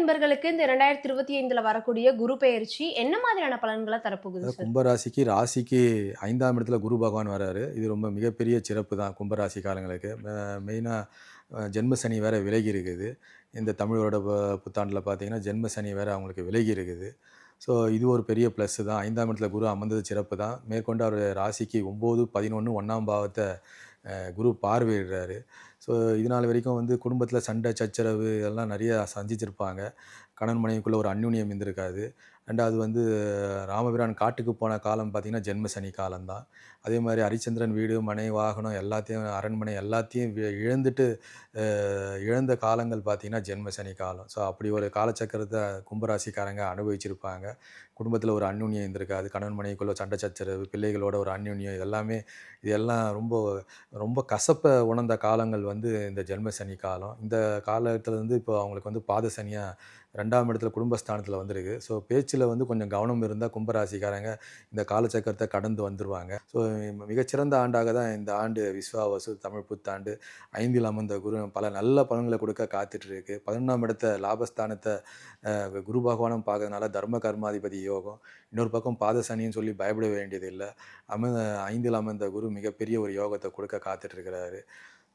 நண்பர்களுக்கு இந்த 2025ல வரக்கூடிய குரு பெயர்ச்சி என்ன மாதிரியான பலன்கள தரப்போகுது சார்? கும்பராசிக்கு ராசிக்கு 5ஆம் இடத்துல குரு பகவான் வராரு. இது ரொம்ப மிகப்பெரிய சிறப்பு தான் கும்பராசிக்காரங்களுக்கு. மெயினா ஜென்ம சனி வேற விலகி இருக்குது. இந்த தமிழ் வருட புத்தாண்டுல பார்த்தீங்கன்னா, ஜென்ம சனி வேற அவங்களுக்கு விலகி இருக்குது. ஸோ இது ஒரு பெரிய ப்ளஸ் தான். 5ஆம் இடத்துல குரு அமர்ந்தது சிறப்பு தான். மேற்கொண்டு அவர் ராசிக்கு 9, 11 1ஆம் பாவத்த குரு பார்வையிடுறாரு. ஸோ இதுநாள் வரைக்கும் குடும்பத்தில சண்டை, சச்சரவு இதெல்லாம் நெறைய சந்திச்சிருப்பாங்க. கணவன் மனைவிக்குள்ள ஒரு அந்யோன்யம் இருந்திருக்காது. 2வது ராமபிரான் காட்டுக்கு போன காலம் பார்த்தீங்கன்னா, ஜென்ம சனி காலம் தான். அதேமாரி ஹரிச்சந்திரன் வீடு, மனை, வாகனம் எல்லாத்தையும் அரண்மனை எல்லாத்தையும் இழந்துட்டு அ இழந்த காலங்கள் பார்த்தீங்கன்னா, ஜென்ம சனி காலம். ஸோ அப்படி ஒரு காலச்சக்கரத்த கும்பராசிக்காரங்க அனுபவிச்சிருப்பாங்க. குடும்பத்தில ஒரு அந்யோன்யம் இருந்திருக்காது. கணவன் மனைவிக்குள்ள சண்டை சச்சரவு, பிள்ளைகளோட ஒரு அந்யோன்யம் இது எல்லாம் ரொம்ப ரொம்ப கசப்ப உணர்ந்த காலங்கள் இந்த ஜென்ம சனி காலம். இந்த காலத்துல இப்போ அவங்களுக்கு பாத சனியா 2ஆம் இடத்துல குடும்பஸ்தானத்துல வந்திருக்கு. ஸோ பேச்சுல கொஞ்சம் கவனம் இருந்தா கும்பராசிக்காரங்க இந்த காலச்சக்கரத்த கடந்து வந்துருவாங்க. ஸோ மிகச்சிறந்த ஆண்டாக தான் இந்த ஆண்டு விஸ்வாவசு தமிழ் புத்தாண்டு 5ல் அமர்ந்த குரு பல நல்ல பலன்கள கொடுக்க காத்துட்டு இருக்கு. 11ஆம் இடத்த லாபஸ்தானத்த குரு பகவானும் பார்க்கறதுனால தர்ம கர்மாதிபதி யோகம். இன்னொரு பக்கம் பாத சனின்னு சொல்லி பயப்பட வேண்டியதில்ல. அம 5ல் அமர்ந்த குரு மிகப்பெரிய ஒரு யோகத்த கொடுக்க காத்துட்டு இருக்கிறாரு.